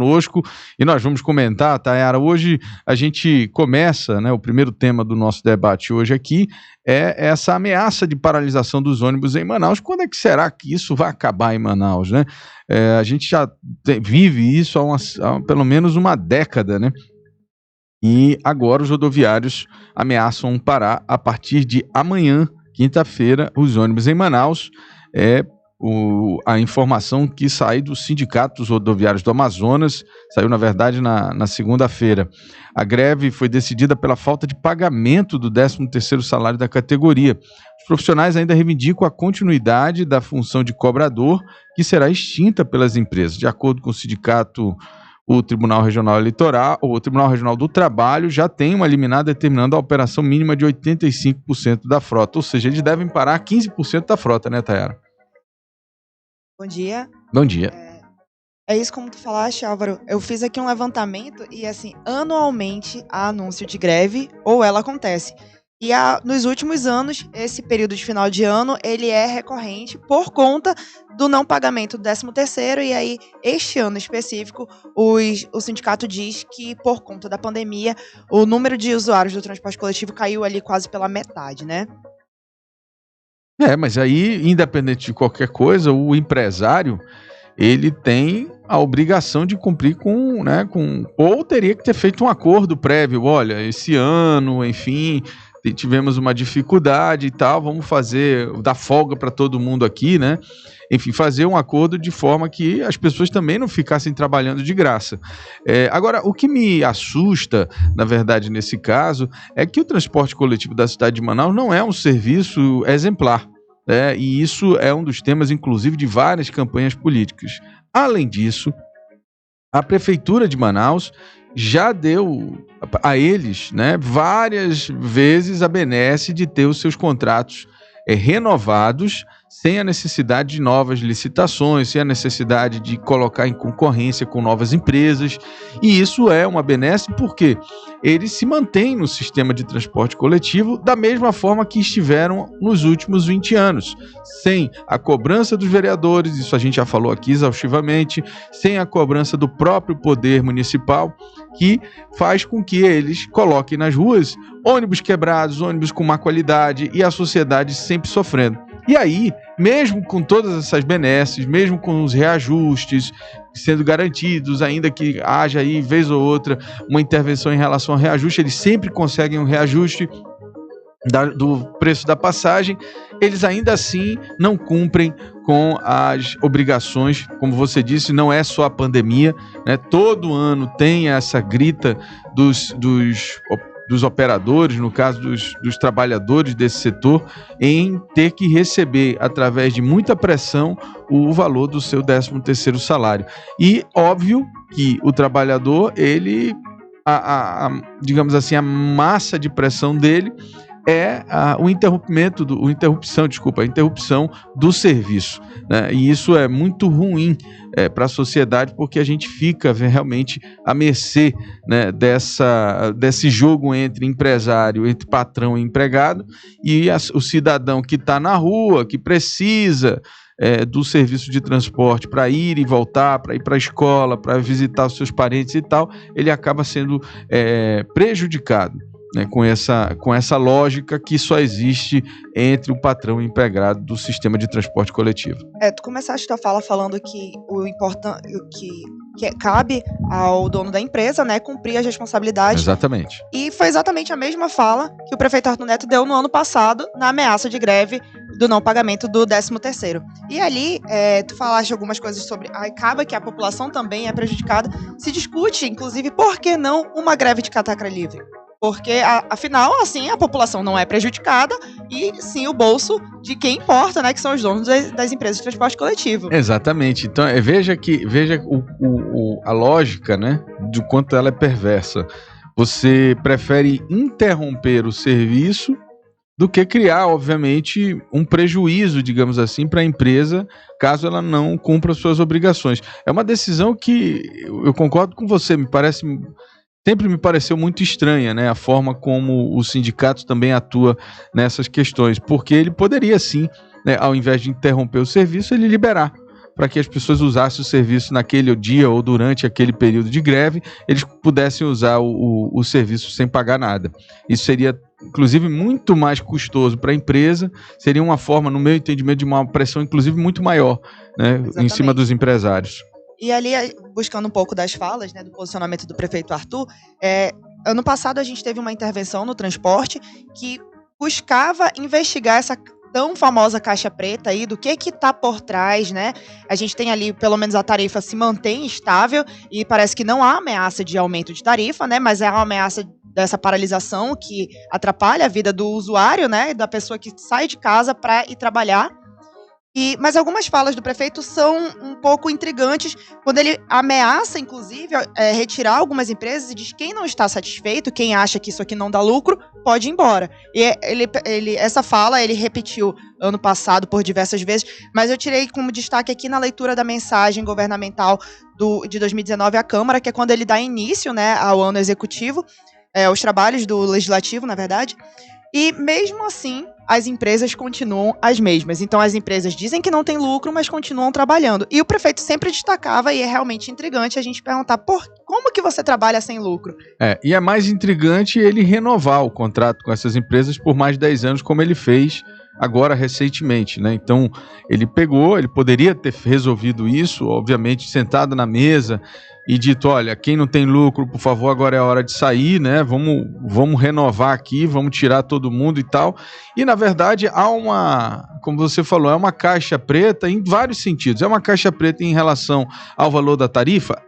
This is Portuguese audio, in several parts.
conosco e nós vamos comentar, Tayara. Hoje a gente começa, né, o primeiro tema do nosso debate hoje aqui é essa ameaça de paralisação dos ônibus em Manaus. Quando é que será que isso vai acabar em Manaus, né? A gente já vive isso há pelo menos uma década, né? E agora os rodoviários ameaçam parar a partir de amanhã, quinta-feira, os ônibus em Manaus. A informação que sai do Sindicato dos Rodoviários do Amazonas, saiu na verdade na segunda-feira. A greve foi decidida pela falta de pagamento do 13º salário da categoria. Os profissionais ainda reivindicam a continuidade da função de cobrador, que será extinta pelas empresas. De acordo com o sindicato, o Tribunal Regional Eleitoral, o Tribunal Regional do Trabalho já tem uma liminar determinando a operação mínima de 85% da frota, ou seja, eles devem parar 15% da frota, né, Tayara? Bom dia. Bom dia. É isso como tu falaste, Álvaro. Eu fiz aqui um levantamento e, assim, anualmente há anúncio de greve ou ela acontece. E nos últimos anos, esse período de final de ano, ele é recorrente por conta do não pagamento do 13º. E aí, este ano específico, o sindicato diz que, por conta da pandemia, o número de usuários do transporte coletivo caiu ali quase pela metade, né? Mas aí, independente de qualquer coisa, o empresário, ele tem a obrigação de cumprir ou teria que ter feito um acordo prévio. Olha, esse ano, enfim, tivemos uma dificuldade e tal, vamos dar folga para todo mundo aqui, né? Enfim, fazer um acordo de forma que as pessoas também não ficassem trabalhando de graça. Agora, o que me assusta, na verdade, nesse caso, é que o transporte coletivo da cidade de Manaus não é um serviço exemplar. E isso é um dos temas, inclusive, de várias campanhas políticas. Além disso, a Prefeitura de Manaus já deu a eles, né, várias vezes a benesse de ter os seus contratos renovados sem a necessidade de novas licitações, sem a necessidade de colocar em concorrência com novas empresas. E isso é uma benesse porque eles se mantêm no sistema de transporte coletivo da mesma forma que estiveram nos últimos 20 anos, sem a cobrança dos vereadores, isso a gente já falou aqui exaustivamente, sem a cobrança do próprio poder municipal, que faz com que eles coloquem nas ruas ônibus quebrados, ônibus com má qualidade e a sociedade sempre sofrendo. E aí, mesmo com todas essas benesses, mesmo com os reajustes sendo garantidos, ainda que haja aí, vez ou outra, uma intervenção em relação ao reajuste, eles sempre conseguem um reajuste do preço da passagem, eles ainda assim não cumprem com as obrigações. Como você disse, não é só a pandemia, né? Todo ano tem essa grita dos operadores, no caso dos trabalhadores desse setor, em ter que receber, através de muita pressão, o valor do seu 13º salário. E óbvio que o trabalhador, ele, digamos assim, a massa de pressão dele é a interrupção do serviço, né? E isso é muito ruim para a sociedade, porque a gente fica realmente à mercê, né, desse jogo entre empresário, entre patrão e empregado, e o cidadão que está na rua, que precisa do serviço de transporte para ir e voltar, para ir para a escola, para visitar os seus parentes e tal, ele acaba sendo prejudicado, né, com essa lógica que só existe entre o patrão e o empregado do sistema de transporte coletivo. Tu começaste tua fala falando que que cabe ao dono da empresa, né, cumprir as responsabilidades. Exatamente. E foi exatamente a mesma fala que o prefeito Arthur Neto deu no ano passado, na ameaça de greve do não pagamento do 13º. E ali, tu falaste algumas coisas sobre acaba que a população também é prejudicada. Se discute, inclusive, por que não uma greve de catraca livre? Porque, afinal, assim, a população não é prejudicada e sim o bolso de quem importa, né? Que são os donos das empresas de transporte coletivo. Exatamente. Então, veja a lógica, né? De quanto ela é perversa. Você prefere interromper o serviço do que criar, obviamente, um prejuízo, digamos assim, para a empresa, caso ela não cumpra suas obrigações. É uma decisão que, eu concordo com você, sempre me pareceu muito estranha, né, a forma como o sindicato também atua nessas questões, porque ele poderia sim, né, ao invés de interromper o serviço, ele liberar. para que as pessoas usassem o serviço naquele dia ou durante aquele período de greve, eles pudessem usar o serviço sem pagar nada. Isso seria, inclusive, muito mais custoso para a empresa, seria uma forma, no meu entendimento, de uma pressão, inclusive, muito maior, né, em cima dos empresários. E ali, buscando um pouco das falas, né, do posicionamento do prefeito Arthur, ano passado a gente teve uma intervenção no transporte que buscava investigar essa tão famosa caixa preta aí, do que está por trás, né? A gente tem ali, pelo menos a tarifa se mantém estável e parece que não há ameaça de aumento de tarifa, né? Mas é uma ameaça dessa paralisação que atrapalha a vida do usuário, né? Da pessoa que sai de casa para ir trabalhar. Mas algumas falas do prefeito são um pouco intrigantes, quando ele ameaça, inclusive, retirar algumas empresas e diz que quem não está satisfeito, quem acha que isso aqui não dá lucro, pode ir embora. E essa fala ele repetiu ano passado por diversas vezes, mas eu tirei como destaque aqui na leitura da mensagem governamental de 2019 à Câmara, que é quando ele dá início, né, ao ano executivo, aos trabalhos do Legislativo, na verdade. E mesmo assim, as empresas continuam as mesmas. Então as empresas dizem que não tem lucro, mas continuam trabalhando. E o prefeito sempre destacava, e é realmente intrigante a gente perguntar, como que você trabalha sem lucro? E é mais intrigante ele renovar o contrato com essas empresas por mais de 10 anos, como ele fez agora recentemente, né? Então ele poderia ter resolvido isso, obviamente sentado na mesa e dito, olha, quem não tem lucro, por favor, agora é a hora de sair, né? Vamos renovar aqui, vamos tirar todo mundo e tal. E na verdade como você falou, é uma caixa preta em vários sentidos. É uma caixa preta em relação ao valor da tarifa?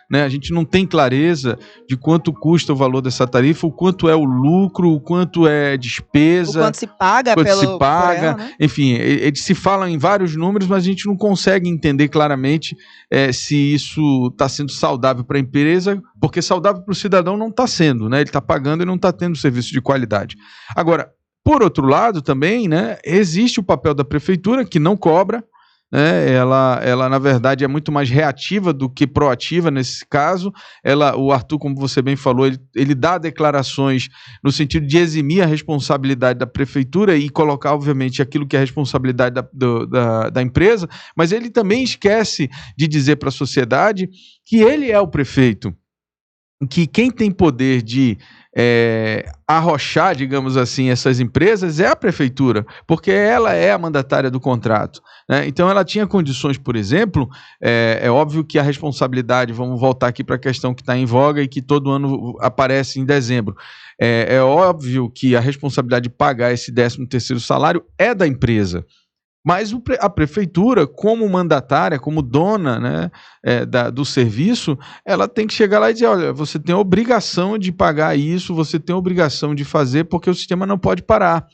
Né? A gente não tem clareza de quanto custa o valor dessa tarifa, o quanto é o lucro, o quanto é despesa, o quanto se paga por ela, né? Enfim, ele se fala em vários números, mas a gente não consegue entender claramente se isso está sendo saudável para a empresa, porque saudável para o cidadão não está sendo, né? Ele está pagando e não está tendo serviço de qualidade. Agora, por outro lado também, né, existe o papel da prefeitura, que não cobra, né? Ela, na verdade, é muito mais reativa do que proativa nesse caso. O Arthur, como você bem falou, ele dá declarações no sentido de eximir a responsabilidade da prefeitura e colocar, obviamente, aquilo que é a responsabilidade da empresa, mas ele também esquece de dizer para a sociedade que ele é o prefeito, que quem tem poder de arrochar, digamos assim, essas empresas é a prefeitura, porque ela é a mandatária do contrato, né? Então ela tinha condições, por exemplo, é óbvio que a responsabilidade, vamos voltar aqui para a questão que está em voga e que todo ano aparece em dezembro, é óbvio que a responsabilidade de pagar esse 13º salário é da empresa. Mas a prefeitura, como mandatária, como dona, né, do serviço, ela tem que chegar lá e dizer, olha, você tem a obrigação de pagar isso, você tem a obrigação de fazer, porque o sistema não pode parar,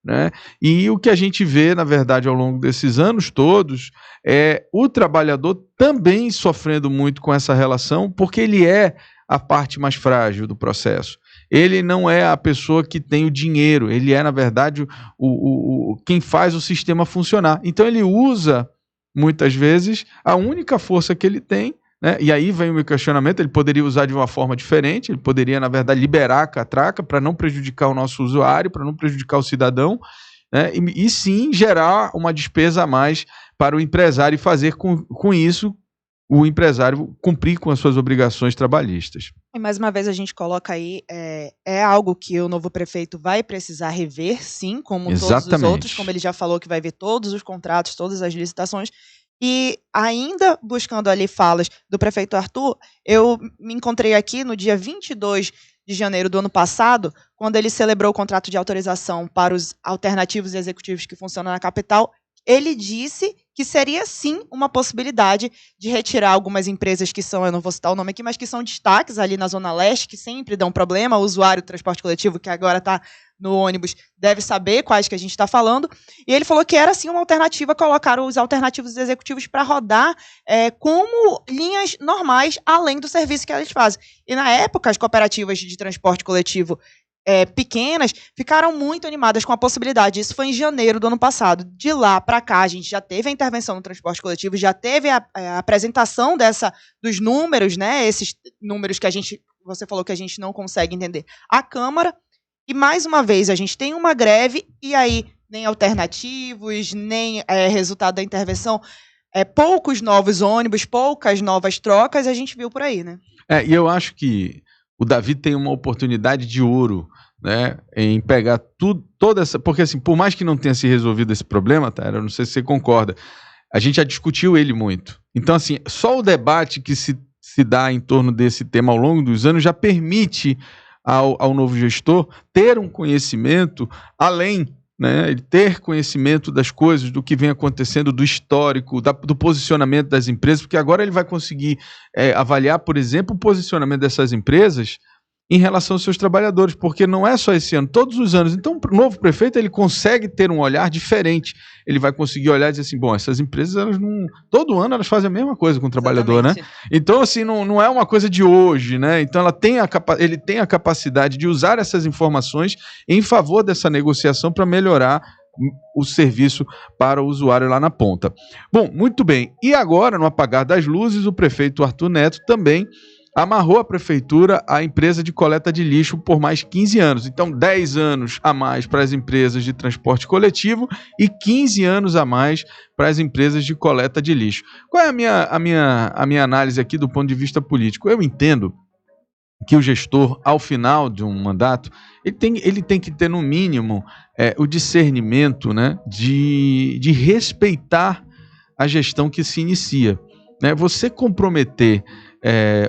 né? E o que a gente vê, na verdade, ao longo desses anos todos, é o trabalhador também sofrendo muito com essa relação, porque ele é a parte mais frágil do processo. Ele não é a pessoa que tem o dinheiro, ele é, na verdade, quem faz o sistema funcionar. Então ele usa, muitas vezes, a única força que ele tem, né? E aí vem o meu questionamento, ele poderia usar de uma forma diferente, ele poderia, na verdade, liberar a catraca para não prejudicar o nosso usuário, para não prejudicar o cidadão, né? E sim gerar uma despesa a mais para o empresário e fazer com isso o empresário cumprir com as suas obrigações trabalhistas. E mais uma vez a gente coloca aí, algo que o novo prefeito vai precisar rever, sim, como Exatamente. Todos os outros, como ele já falou que vai ver todos os contratos, todas as licitações. E ainda buscando ali falas do prefeito Arthur, eu me encontrei aqui no dia 22 de janeiro do ano passado, quando ele celebrou o contrato de autorização para os alternativos e executivos que funcionam na capital. Ele disse que seria sim uma possibilidade de retirar algumas empresas que são, eu não vou citar o nome aqui, mas que são destaques ali na Zona Leste, que sempre dão problema. O usuário do transporte coletivo, que agora está no ônibus, deve saber quais que a gente está falando. E ele falou que era sim uma alternativa colocar os alternativos executivos para rodar como linhas normais, além do serviço que eles fazem. E na época, as cooperativas de transporte coletivo pequenas ficaram muito animadas com a possibilidade. Isso foi em janeiro do ano passado. De lá para cá, a gente já teve a intervenção no transporte coletivo, já teve a apresentação dos números, né? Esses números que você falou que a gente não consegue entender. A Câmara, e mais uma vez, a gente tem uma greve, e aí nem alternativos, nem resultado da intervenção. poucos novos ônibus, poucas novas trocas, a gente viu por aí, né? E eu acho que o Davi tem uma oportunidade de ouro, né, em pegar toda essa... Porque, assim, por mais que não tenha se resolvido esse problema, tá, eu não sei se você concorda, a gente já discutiu ele muito. Então, assim, só o debate que se dá em torno desse tema ao longo dos anos já permite ao novo gestor ter um conhecimento além, né, ele ter conhecimento das coisas, do que vem acontecendo, do histórico, do posicionamento das empresas, porque agora ele vai conseguir avaliar, por exemplo, o posicionamento dessas empresas em relação aos seus trabalhadores, porque não é só esse ano, todos os anos. Então, o novo prefeito, ele consegue ter um olhar diferente. Ele vai conseguir olhar e dizer assim, bom, essas empresas, elas não... Todo ano elas fazem a mesma coisa com o trabalhador, né? Então, assim, não é uma coisa de hoje, né? Então, ele tem a capacidade de usar essas informações em favor dessa negociação para melhorar o serviço para o usuário lá na ponta. Bom, muito bem. E agora, no apagar das luzes, o prefeito Arthur Neto também amarrou a prefeitura à empresa de coleta de lixo por mais 15 anos. Então, 10 anos a mais para as empresas de transporte coletivo e 15 anos a mais para as empresas de coleta de lixo. Qual é a minha análise aqui do ponto de vista político? Eu entendo que o gestor, ao final de um mandato, ele tem que ter, no mínimo, o discernimento, né, de respeitar a gestão que se inicia. Né? Você comprometer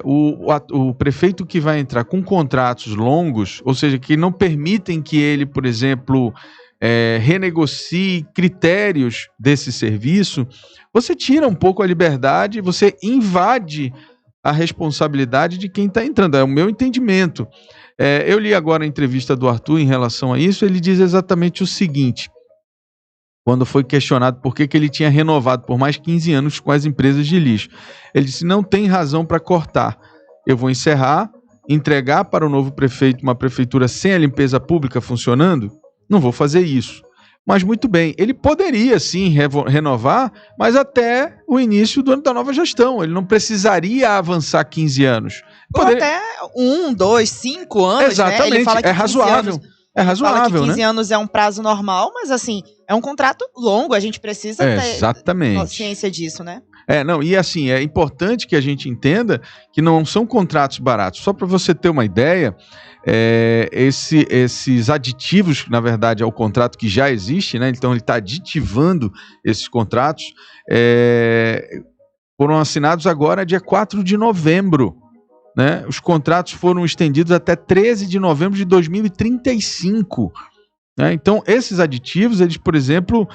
o prefeito que vai entrar com contratos longos, ou seja, que não permitem que ele, por exemplo, renegocie critérios desse serviço, você tira um pouco a liberdade, você invade a responsabilidade de quem está entrando. É o meu entendimento. Eu li agora a entrevista do Arthur em relação a isso, ele diz exatamente o seguinte, quando foi questionado por que ele tinha renovado por mais 15 anos com as empresas de lixo. Ele disse, não tem razão para cortar. Eu vou encerrar, entregar para o novo prefeito uma prefeitura sem a limpeza pública funcionando? Não vou fazer isso. Mas muito bem, ele poderia sim renovar, mas até o início do ano da nova gestão. Ele não precisaria avançar 15 anos. Ou até 1, 2, 5 anos, exatamente, né? Ele fala que razoável. É razoável, fala que 15 né? anos é um prazo normal, mas assim, é um contrato longo, a gente precisa ter ciência disso, né? E assim, é importante que a gente entenda que não são contratos baratos. Só para você ter uma ideia, esses aditivos, na verdade, ao contrato que já existe, né? Então ele está aditivando esses contratos, foram assinados agora dia 4 de novembro. Né? Os contratos foram estendidos até 13 de novembro de 2035. Né? Então, esses aditivos, eles, por exemplo,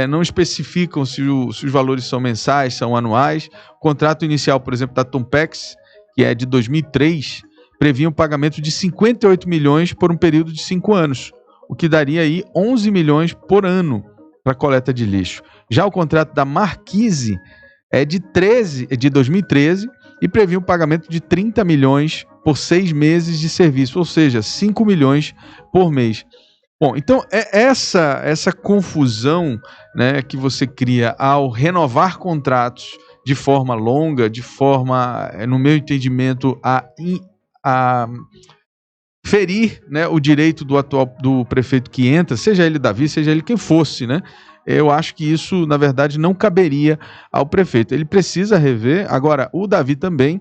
não especificam se os valores são mensais, são anuais. O contrato inicial, por exemplo, da Tompex, que é de 2003, previa um pagamento de 58 milhões por um período de 5 anos, o que daria aí 11 milhões por ano para a coleta de lixo. Já o contrato da Marquise é de 2013, e previa um pagamento de 30 milhões por 6 meses de serviço, ou seja, 5 milhões por mês. Bom, então essa confusão, né, que você cria ao renovar contratos de forma longa, de forma, no meu entendimento, a ferir, né, o direito do prefeito que entra, seja ele Davi, seja ele quem fosse, né? Eu acho que isso, na verdade, não caberia ao prefeito. Ele precisa rever. Agora, o Davi também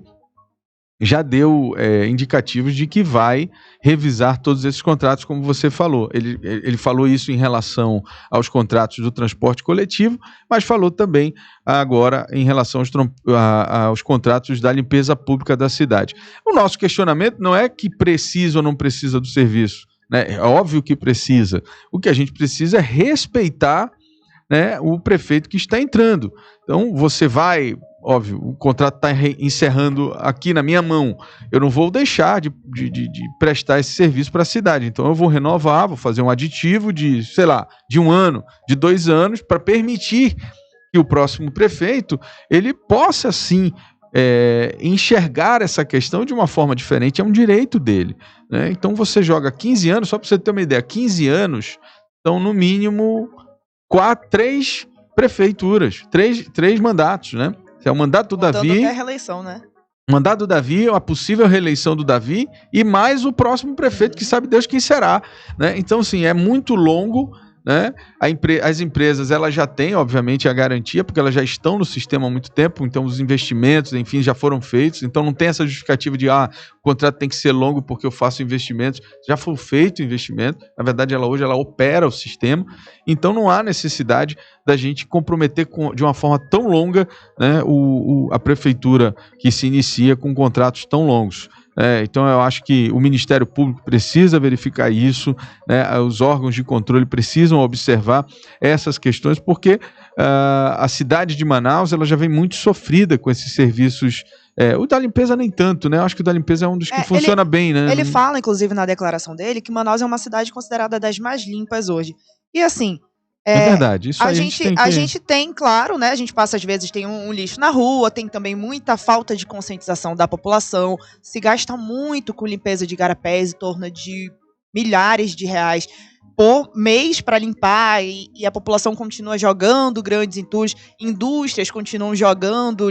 já deu indicativos de que vai revisar todos esses contratos, como você falou. Ele falou isso em relação aos contratos do transporte coletivo, mas falou também agora em relação aos contratos da limpeza pública da cidade. O nosso questionamento não é que precisa ou não precisa do serviço, né? É óbvio que precisa. O que a gente precisa é respeitar, né, o prefeito que está entrando. Então, você vai... Óbvio, o contrato está encerrando aqui na minha mão. Eu não vou deixar de prestar esse serviço para a cidade. Então, eu vou renovar, vou fazer um aditivo de, sei lá, de 1 ano, de 2 anos, para permitir que o próximo prefeito ele possa, sim, enxergar essa questão de uma forma diferente. É um direito dele, né? Então, você joga 15 anos, só para você ter uma ideia, 15 anos, então, no mínimo, 3 prefeituras, 3 mandatos, né? É o mandato do Davi. Até a reeleição, né? O mandato do Davi, a possível reeleição do Davi e mais o próximo prefeito, que sabe Deus quem será, né? Então, assim, é muito longo, né? As empresas, elas já têm, obviamente, a garantia, porque elas já estão no sistema há muito tempo, então os investimentos, enfim, já foram feitos, então não tem essa justificativa de, o contrato tem que ser longo porque eu faço investimentos, já foi feito o investimento, na verdade, hoje ela opera o sistema, então não há necessidade da gente comprometer de uma forma tão longa, né, a prefeitura que se inicia com contratos tão longos. Então eu acho que o Ministério Público precisa verificar isso, né, os órgãos de controle precisam observar essas questões, porque a cidade de Manaus ela já vem muito sofrida com esses serviços. O da limpeza nem tanto, né? Eu acho que o da limpeza é um dos que funciona bem, né? Ele fala, inclusive, na declaração dele, que Manaus é uma cidade considerada das mais limpas hoje. E assim, é verdade, isso a gente tem, claro, né? A gente passa, às vezes, tem um lixo na rua, tem também muita falta de conscientização da população, se gasta muito com limpeza de igarapés, em torno de milhares de reais por mês para limpar, e a população continua jogando grandes entulhos, indústrias continuam jogando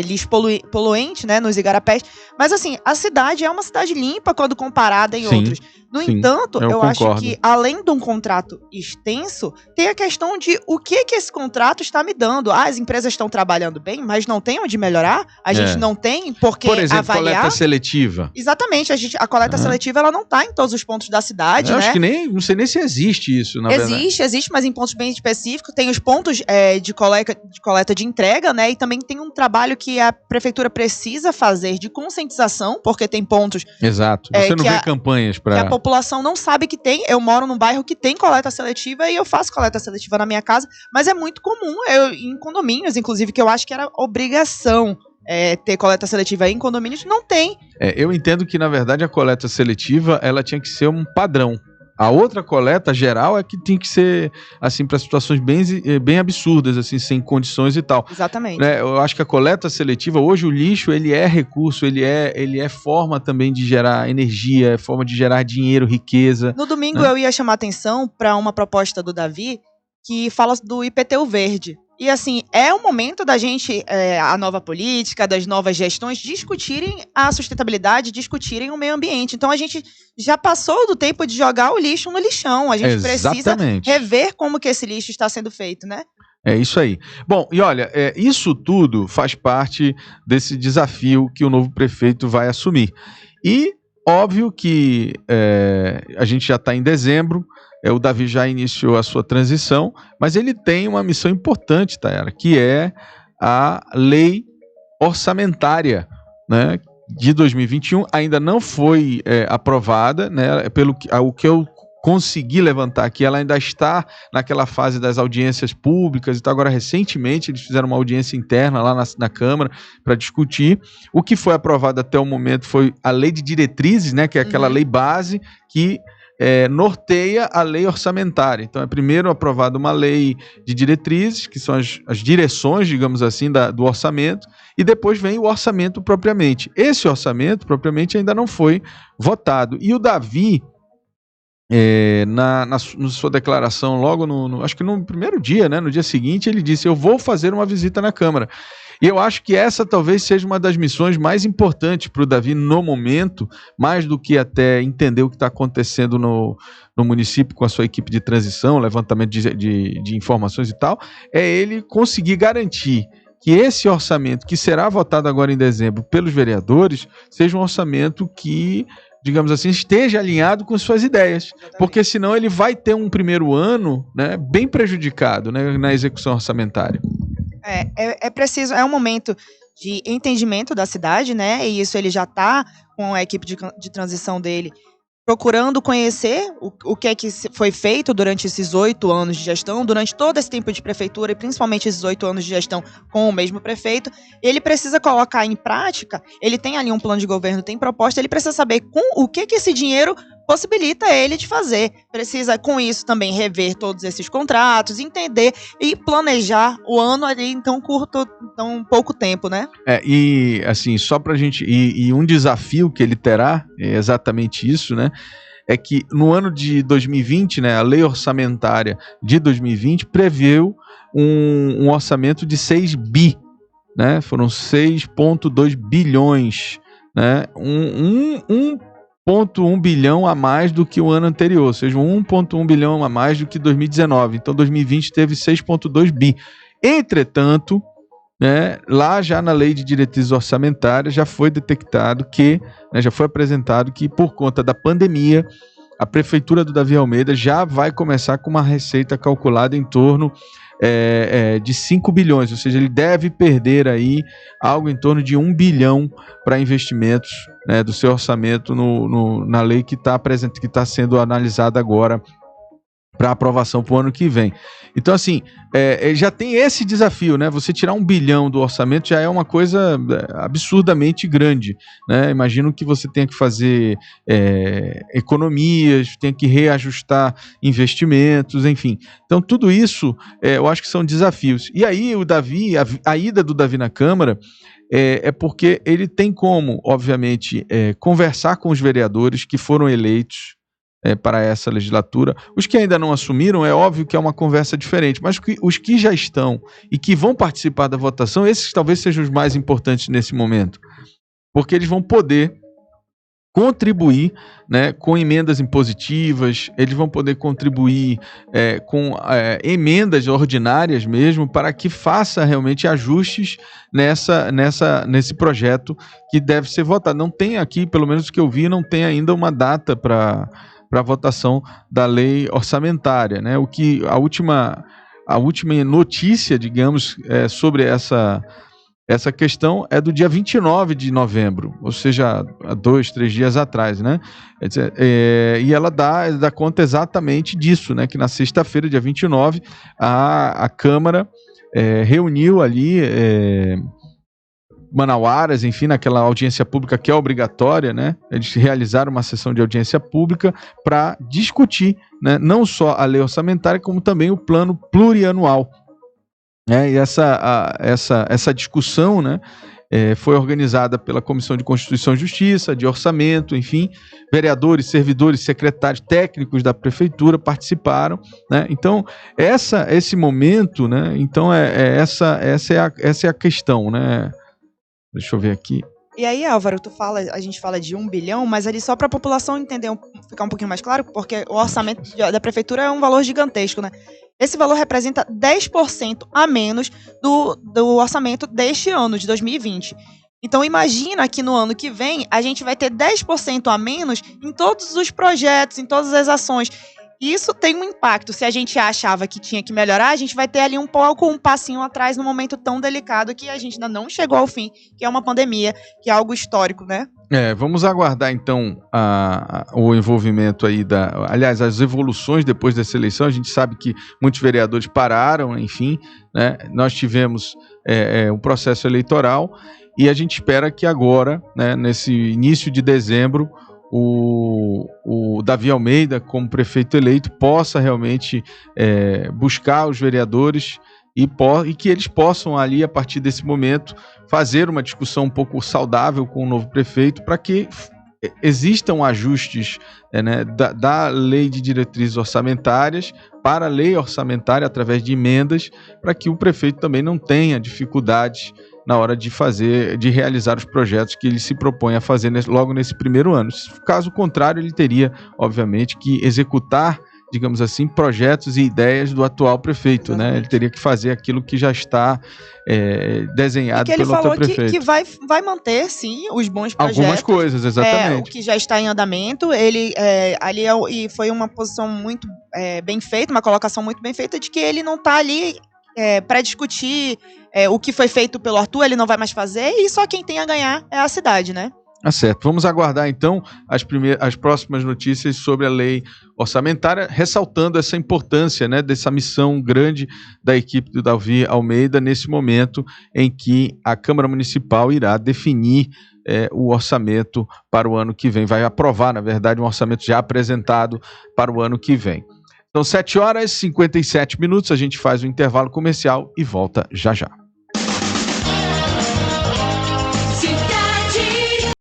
lixo poluente, né, nos igarapés. Mas assim, a cidade é uma cidade limpa quando comparada em outros. No entanto, eu acho que além de um contrato extenso, tem a questão de o que esse contrato está me dando. As empresas estão trabalhando bem, mas não tem onde melhorar. A gente não tem porque por exemplo, avaliar. Coleta seletiva. Exatamente, a coleta seletiva ela não está em todos os pontos da cidade, eu né? acho que não sei nem se existe isso, na verdade. Existe, mas em pontos bem específicos. Tem os pontos de coleta de entrega, né? E também tem um trabalho que a prefeitura precisa fazer de conscientização, porque tem pontos. Exato. Você não vê campanhas para. Que a população não sabe que tem. Eu moro num bairro que tem coleta seletiva e eu faço coleta seletiva na minha casa, mas é muito comum em condomínios, inclusive, que eu acho que era obrigação ter coleta seletiva em condomínios, não tem. Eu entendo que, na verdade, a coleta seletiva ela tinha que ser um padrão. A outra coleta geral é que tem que ser, assim, para situações bem absurdas, assim, sem condições e tal. Exatamente. Eu acho que a coleta seletiva, hoje o lixo, ele é recurso, ele é forma também de gerar energia, é forma de gerar dinheiro, riqueza. No domingo eu ia chamar atenção para uma proposta do Davi que fala do IPTU verde. E assim, é o momento da gente, a nova política, das novas gestões, discutirem a sustentabilidade, discutirem o meio ambiente. Então a gente já passou do tempo de jogar o lixo no lixão. A gente precisa rever como que esse lixo está sendo feito, né? É isso aí. Bom, e olha, isso tudo faz parte desse desafio que o novo prefeito vai assumir. E óbvio que a gente já está em dezembro, o Davi já iniciou a sua transição, mas ele tem uma missão importante, Tayara, que é a lei orçamentária, né, de 2021. Ainda não foi aprovada, né, o que eu consegui levantar aqui, ela ainda está naquela fase das audiências públicas. Então, agora, recentemente, eles fizeram uma audiência interna lá na Câmara para discutir. O que foi aprovado até o momento foi a lei de diretrizes, né, que é aquela lei base que norteia a lei orçamentária. Então, é primeiro aprovada uma lei de diretrizes, que são as direções, digamos assim, do orçamento, e depois vem o orçamento propriamente. Esse orçamento, propriamente, ainda não foi votado. E o Davi, na sua declaração, logo acho que no primeiro dia, né, no dia seguinte, ele disse: eu vou fazer uma visita na Câmara. E eu acho que essa talvez seja uma das missões mais importantes para o Davi no momento, mais do que até entender o que está acontecendo no município com a sua equipe de transição, levantamento de informações e tal, é ele conseguir garantir que esse orçamento, que será votado agora em dezembro pelos vereadores, seja um orçamento que, digamos assim, esteja alinhado com suas ideias, porque senão ele vai ter um primeiro ano, né, bem prejudicado, né, na execução orçamentária. É preciso, é um momento de entendimento da cidade, né? E isso ele já está com a equipe de transição dele procurando conhecer o que é que foi feito durante esses 8 anos de gestão, durante todo esse tempo de prefeitura e principalmente esses 8 anos de gestão com o mesmo prefeito. Ele precisa colocar em prática, ele tem ali um plano de governo, tem proposta, ele precisa saber com o que esse dinheiro possibilita ele de fazer. Precisa, com isso, também rever todos esses contratos, entender e planejar o ano ali em tão pouco tempo, né? E assim, só pra gente... E um desafio que ele terá, é exatamente isso, né? É que no ano de 2020, né, a lei orçamentária de 2020 preveu um orçamento de 6 bi, né? Foram 6,2 bilhões, né? 1,1 bilhão a mais do que o ano anterior, ou seja, 1,1 bilhão a mais do que 2019. Então, 2020 teve 6,2 bi. Entretanto, né, lá já na lei de diretrizes orçamentárias já foi detectado que, né, já foi apresentado que por conta da pandemia, a prefeitura do Davi Almeida já vai começar com uma receita calculada em torno de 5 bilhões, ou seja, ele deve perder aí algo em torno de 1 bilhão para investimentos, né, do seu orçamento na lei que está sendo analisada agora para aprovação para o ano que vem. Então, assim, já tem esse desafio, né? Você tirar 1 bilhão do orçamento já é uma coisa absurdamente grande, né? Imagino que você tenha que fazer economias, tenha que reajustar investimentos, enfim. Então, tudo isso eu acho que são desafios. E aí, o Davi, a ida do Davi na Câmara é porque ele tem como, obviamente, conversar com os vereadores que foram eleitos para essa legislatura. Os que ainda não assumiram, é óbvio que é uma conversa diferente, mas os que já estão e que vão participar da votação, esses talvez sejam os mais importantes nesse momento, porque eles vão poder contribuir, né, com emendas impositivas, eles vão poder contribuir com emendas ordinárias mesmo, para que faça realmente ajustes nesse projeto que deve ser votado. Não tem aqui, pelo menos o que eu vi, não tem ainda uma data para a votação da lei orçamentária, né? A última notícia, digamos, sobre essa questão é do dia 29 de novembro, ou seja, há 2-3 dias atrás, né? E ela dá conta exatamente disso, né? Que na sexta-feira, dia 29, a Câmara reuniu ali manauaras, enfim, naquela audiência pública que é obrigatória, né? Eles realizaram uma sessão de audiência pública para discutir, né, não só a lei orçamentária, como também o plano plurianual. E essa discussão, né, foi organizada pela Comissão de Constituição e Justiça, de Orçamento, enfim, vereadores, servidores, secretários, técnicos da Prefeitura participaram, né? Então, esse momento, né, então essa é a questão, né? Deixa eu ver aqui. E aí, Álvaro, a gente fala de 1 bilhão, mas ali só para a população entender, ficar um pouquinho mais claro, porque o orçamento da prefeitura é um valor gigantesco, né? Esse valor representa 10% a menos do orçamento deste ano, de 2020. Então, imagina que no ano que vem a gente vai ter 10% a menos em todos os projetos, em todas as ações. Isso tem um impacto. Se a gente achava que tinha que melhorar, a gente vai ter ali um passinho atrás no momento tão delicado que a gente ainda não chegou ao fim, que é uma pandemia, que é algo histórico, né? Vamos aguardar então o envolvimento aí aliás, as evoluções depois dessa eleição. A gente sabe que muitos vereadores pararam, enfim, né? Nós tivemos um processo eleitoral e a gente espera que agora, né, nesse início de dezembro, o Davi Almeida, como prefeito eleito, possa realmente buscar os vereadores e que eles possam ali, a partir desse momento, fazer uma discussão um pouco saudável com o novo prefeito, para que existam ajustes né, da lei de diretrizes orçamentárias para a lei orçamentária através de emendas, para que o prefeito também não tenha dificuldades na hora de realizar os projetos que ele se propõe a fazer logo nesse primeiro ano. Caso contrário, ele teria, obviamente, que executar, digamos assim, projetos e ideias do atual prefeito, né? Ele teria que fazer aquilo que já está desenhado pelo atual prefeito. Ele falou que vai manter, sim, os bons projetos. Algumas coisas, exatamente. O que já está em andamento. Ele e foi uma posição muito bem feita, uma colocação muito bem feita, de que ele não está ali para discutir o que foi feito pelo Arthur, ele não vai mais fazer, e só quem tem a ganhar é a cidade, né? Tá certo. Vamos aguardar, então, as próximas notícias sobre a lei orçamentária, ressaltando essa importância, né, dessa missão grande da equipe do Davi Almeida, nesse momento em que a Câmara Municipal irá definir o orçamento para o ano que vem. Vai aprovar, na verdade, um orçamento já apresentado para o ano que vem. Então, 7h57, a gente faz o intervalo comercial e volta já já.